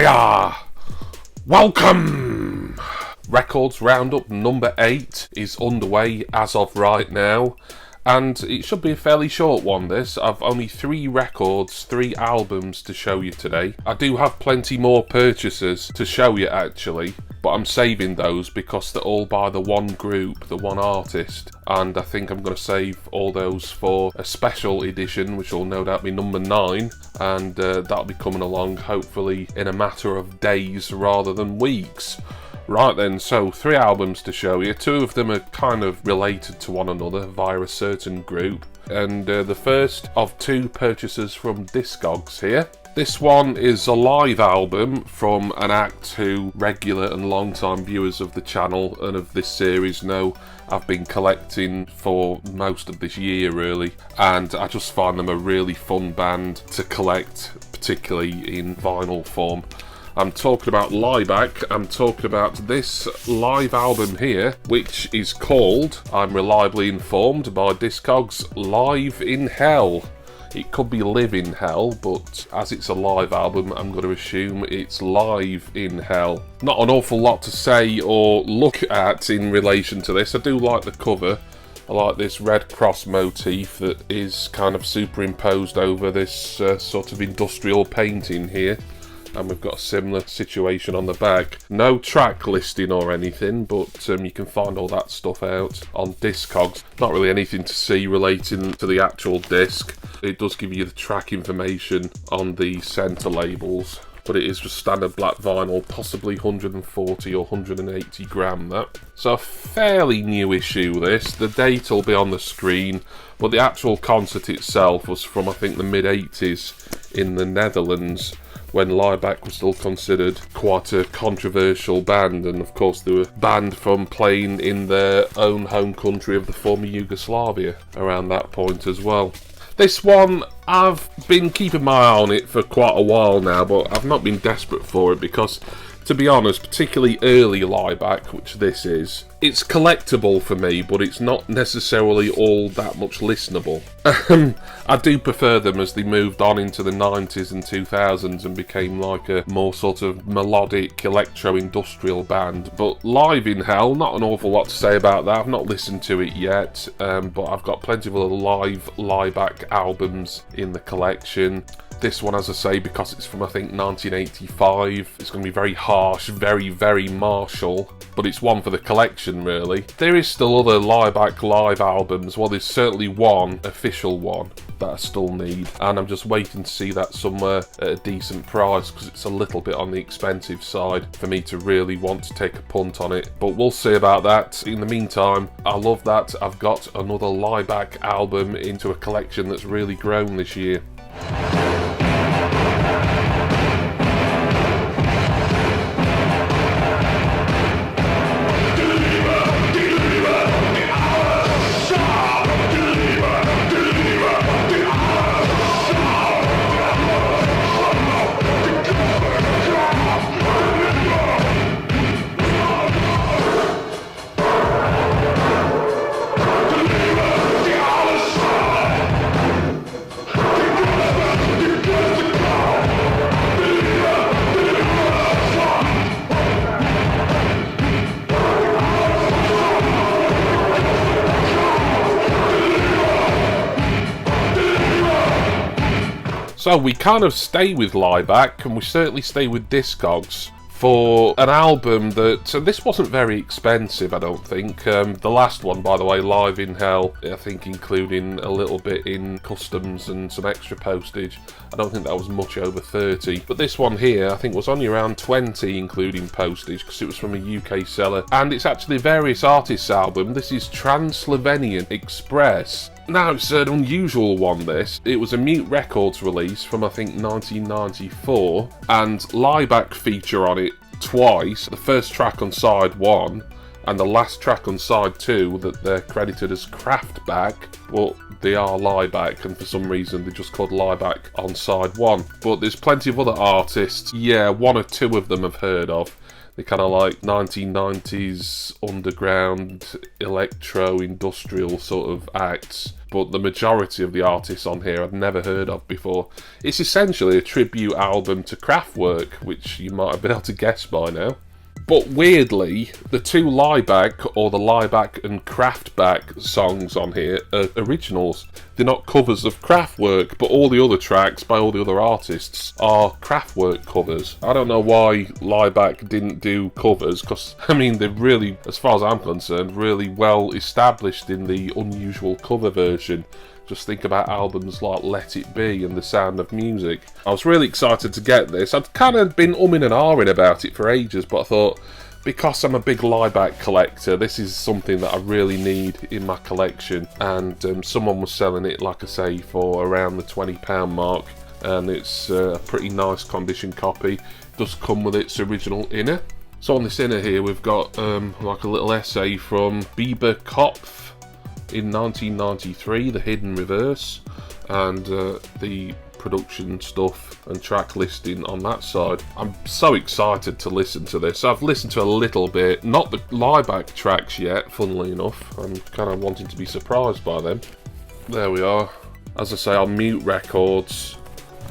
Hiya! Welcome! Records Roundup number 8 is underway as of right now, and it should be a fairly short one this. I've only 3 records, 3 albums to show you today. I do have plenty more purchases to show you actually, but I'm saving those because they're all by the one group, the one artist, and I think I'm going to save all those for a special edition, which will no doubt be number 9, and that'll be coming along hopefully in a matter of days rather than weeks. Right then, so 3 albums to show you. 2 of them are kind of related to one another via a certain group, and the first of 2 purchases from Discogs here. This one is a live album from an act who regular and long-time viewers of the channel and of this series know I've been collecting for most of this year really, and I just find them a really fun band to collect, particularly in vinyl form. I'm talking about Laibach. I'm talking about this live album here, which is called, I'm reliably informed by Discogs, Live in Hell. It could be Live in Hell, but as it's a live album, I'm going to assume it's Live in Hell. Not an awful lot to say or look at in relation to this. I do like the cover. I like this red cross motif that is kind of superimposed over this sort of industrial painting here. And we've got a similar situation on the back. No track listing or anything, but you can find all that stuff out on Discogs. Not really anything to see relating to the actual disc. It does give you the track information on the centre labels, but it is just standard black vinyl, possibly 140 or 180 gram that. So a fairly new issue this. The date will be on the screen, but the actual concert itself was from I think the mid-80s in the Netherlands, when Laibach was still considered quite a controversial band, and of course they were banned from playing in their own home country of the former Yugoslavia around that point as well. This one, I've been keeping my eye on it for quite a while now, but I've not been desperate for it because, to be honest, particularly early Laibach, which this is, it's collectible for me, but it's not necessarily all that much listenable. I do prefer them as they moved on into the 90s and 2000s and became like a more sort of melodic electro-industrial band. But Live in Hell, not an awful lot to say about that. I've not listened to it yet, but I've got plenty of other live Laibach albums in the collection. This one, as I say, because it's from I think 1985, it's going to be very harsh, very, very martial, but it's one for the collection really. There is still other Laibach live albums. Well, there's certainly one official one that I still need, and I'm just waiting to see that somewhere at a decent price because it's a little bit on the expensive side for me to really want to take a punt on it, but we'll see about that. In the meantime, I love that I've got another Laibach album into a collection that's really grown this year. So we kind of stay with Laibach, and we certainly stay with Discogs for an album that, so this wasn't very expensive, I don't think. The last one, by the way, Live in Hell, I think including a little bit in customs and some extra postage, I don't think that was much over 30. But this one here, I think was only around 20 including postage, because it was from a UK seller. And it's actually a various artists album. This is Transylvanian Express. Now, it's an unusual one, this. It was a Mute Records release from, I think, 1994, and Laibach feature on it twice. The first track on side 1, and the last track on side 2 that they're credited as Kraftback. Well, they are Laibach, and for some reason they're just called Laibach on side 1. But there's plenty of other artists. Yeah, 1 or 2 of them I've heard of. They're kind of like 1990s underground electro industrial sort of acts, but the majority of the artists on here I've never heard of before. It's essentially a tribute album to Kraftwerk, which you might have been able to guess by now. But weirdly, the two Laibach, or the Laibach and Kraftwerk songs on here are originals. They're not covers of Kraftwerk, but all the other tracks by all the other artists are Kraftwerk covers. I don't know why Laibach didn't do covers, because, I mean, they're really, as far as I'm concerned, really well established in the unusual cover version. Just think about albums like Let It Be and The Sound of Music. I was really excited to get this. I'd kind of been umming and ahhing about it for ages, but I thought, because I'm a big Laibach collector, this is something that I really need in my collection. And someone was selling it, like I say, for around the £20 mark. And it's a pretty nice condition copy. It does come with its original inner. So on this inner here, we've got like a little essay from Bieber Kopf in 1993, The Hidden Reverse, and the production stuff and track listing on that side. I'm so excited to listen to this. I've listened to a little bit, not the Laibach tracks yet, funnily enough. I'm kind of wanting to be surprised by them. There we are. As I say, on Mute Records.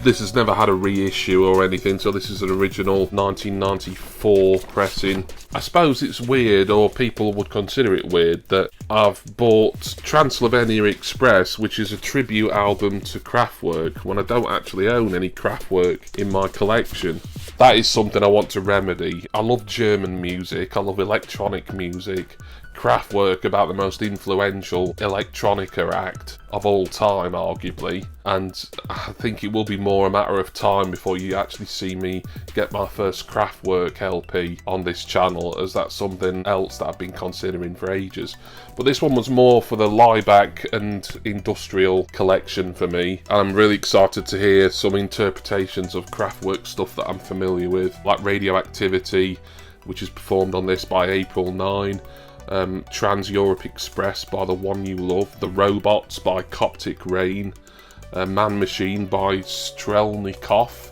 This has never had a reissue or anything, so this is an original 1994 pressing. I suppose it's weird, or people would consider it weird, that I've bought Transylvania Express, which is a tribute album to Kraftwerk, when I don't actually own any Kraftwerk in my collection. That is something I want to remedy. I love German music, I love electronic music. Kraftwerk, about the most influential electronica act of all time, arguably, and I think it will be more a matter of time before you actually see me get my first Kraftwerk LP on this channel, as that's something else that I've been considering for ages. But this one was more for the Laibach and industrial collection for me, and I'm really excited to hear some interpretations of Kraftwerk stuff that I'm familiar with, like Radioactivity, which is performed on this by April 9, Trans-Europe Express by The One You Love, The Robots by Coptic Rain, Man Machine by Strelnikov.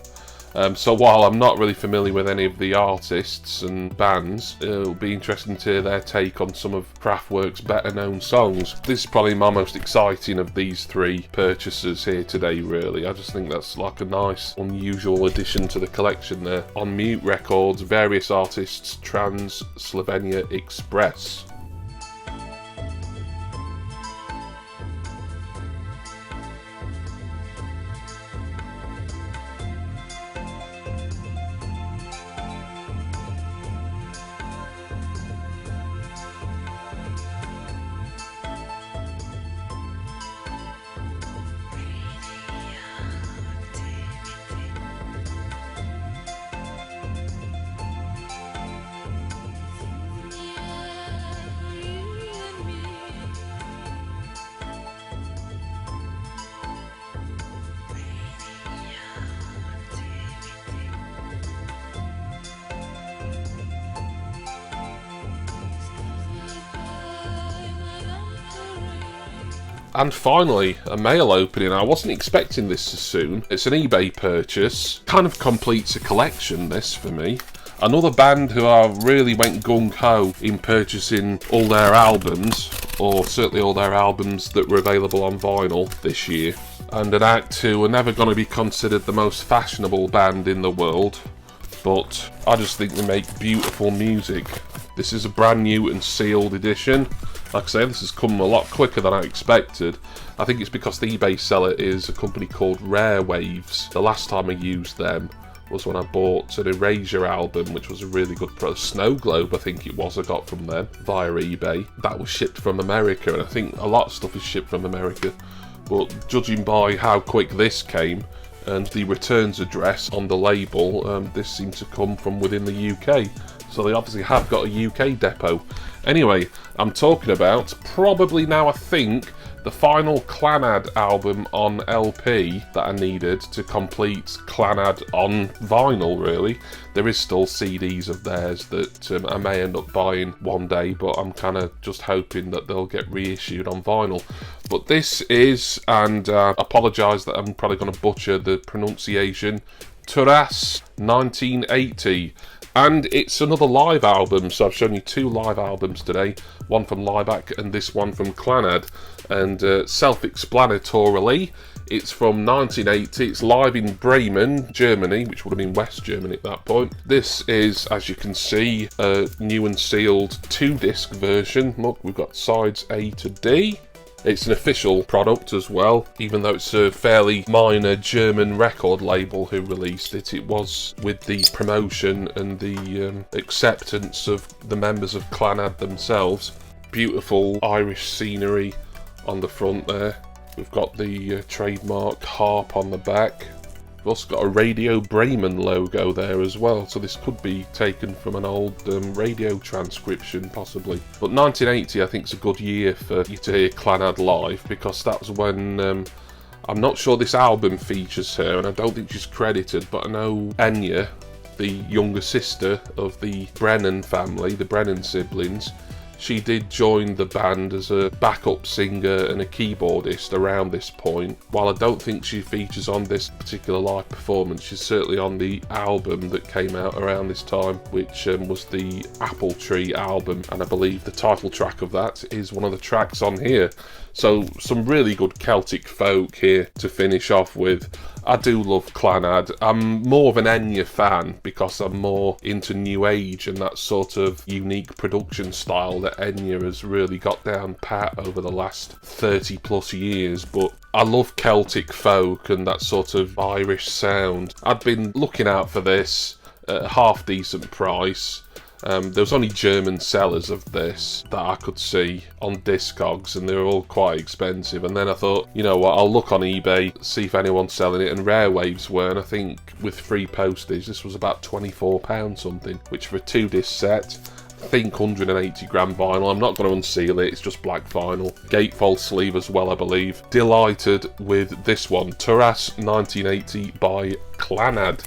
So while I'm not really familiar with any of the artists and bands, it'll be interesting to hear their take on some of Kraftwerk's better known songs. This is probably my most exciting of these three purchases here today, really. I just think that's like a nice, unusual addition to the collection there. On Mute Records, various artists, Transylvania Express. And finally, a mail opening. I wasn't expecting this so soon. It's an eBay purchase. Kind of completes a collection, this, for me. Another band who I really went gung-ho in purchasing all their albums, or certainly all their albums that were available on vinyl this year. And an act who are never going to be considered the most fashionable band in the world, but I just think they make beautiful music. This is a brand new and sealed edition. Like I say, this has come a lot quicker than I expected. I think it's because the eBay seller is a company called Rare Waves. The last time I used them was when I bought an Erasure album, which was a really good Snow Globe, I think it was, I got from them via eBay. That was shipped from America, and I think a lot of stuff is shipped from America. But judging by how quick this came, and the returns address on the label, this seems to come from within the UK. So they obviously have got a UK depot. Anyway, I'm talking about, probably now I think, the final Clannad album on LP that I needed to complete Clannad on vinyl, really. There is still CDs of theirs that I may end up buying one day, but I'm kind of just hoping that they'll get reissued on vinyl. But this is, and I apologise that I'm probably going to butcher the pronunciation, Turas 1980. And it's another live album, so I've shown you 2 live albums today, one from Laibach and this one from Clannad. And self-explanatorily, it's from 1980, it's live in Bremen, Germany, which would have been West Germany at that point. This is, as you can see, a new and sealed 2-disc version. Look, we've got sides A to D. It's an official product as well, even though it's a fairly minor German record label who released it. It was with the promotion and the acceptance of the members of Clannad themselves. Beautiful Irish scenery on the front there. We've got the trademark harp on the back. We've also got a Radio Bremen logo there as well, so this could be taken from an old radio transcription possibly. But 1980 I think is a good year for you to hear Clannad live, because that's when, I'm not sure this album features her and I don't think she's credited, but I know Enya, the younger sister of the Brennan family, the Brennan siblings, she did join the band as a backup singer and a keyboardist around this point. While I don't think she features on this particular live performance, she's certainly on the album that came out around this time, which was the Apple Tree album, and I believe the title track of that is one of the tracks on here. So some really good Celtic folk here to finish off with. I do love Clannad. I'm more of an Enya fan because I'm more into New Age and that sort of unique production style that Enya has really got down pat over the last 30 plus years. But I love Celtic folk and that sort of Irish sound. I'd been looking out for this at a half decent price. There was only German sellers of this that I could see on Discogs, and they were all quite expensive. And then I thought, you know what, I'll look on eBay, see if anyone's selling it, and Rare Waves were, and I think with free postage this was about £24 something, which for a 2-disc set, I think 180 gram vinyl. I'm not going to unseal it, it's just black vinyl. Gatefold sleeve as well, I believe. Delighted with this one, Taras 1980 by Clannad.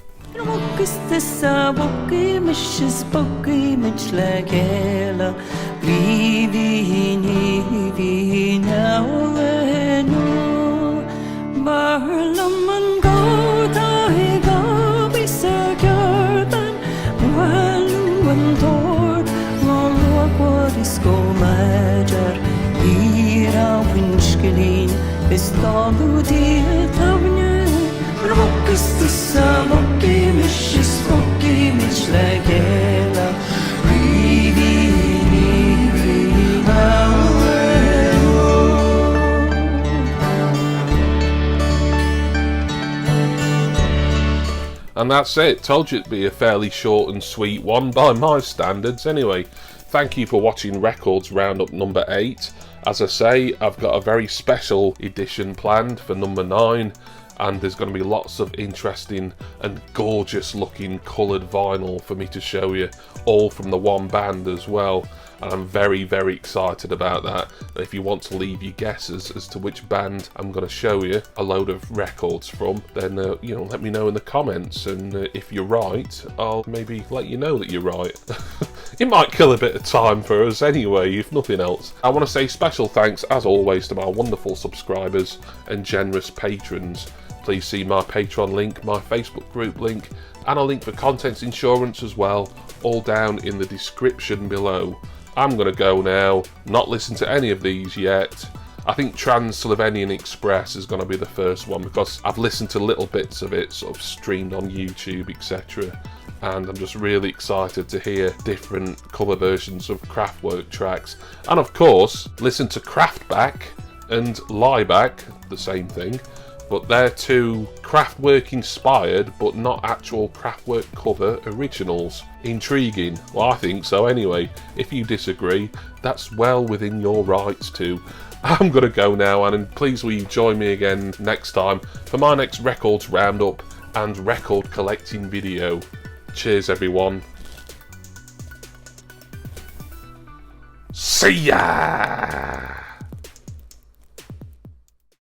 And that's it. Told you it'd be a fairly short and sweet one by my standards anyway. Thank you for watching Records Roundup number 8. As I say, I've got a very special edition planned for number 9, and there's going to be lots of interesting and gorgeous looking coloured vinyl for me to show you, all from the one band as well. And I'm very, very excited about that. If you want to leave your guesses as to which band I'm going to show you a load of records from, then you know, let me know in the comments, and if you're right, I'll maybe let you know that you're right. It might kill a bit of time for us anyway, if nothing else. I want to say special thanks, as always, to my wonderful subscribers and generous patrons. Please see my Patreon link, my Facebook group link, and a link for contents insurance as well, all down in the description below. I'm going to go now, not listen to any of these yet. I think Trans-Slovenian Express is going to be the first one, because I've listened to little bits of it, sort of streamed on YouTube, etc. And I'm just really excited to hear different cover versions of Kraftwerk tracks. And of course, listen to Kraftwerk and Laibach, the same thing. But they're two Kraftwerk inspired, but not actual Kraftwerk cover originals. Intriguing. Well, I think so anyway. If you disagree, that's well within your rights too. I'm going to go now, and please will you join me again next time for my next Records Roundup and record collecting video. Cheers everyone. See ya!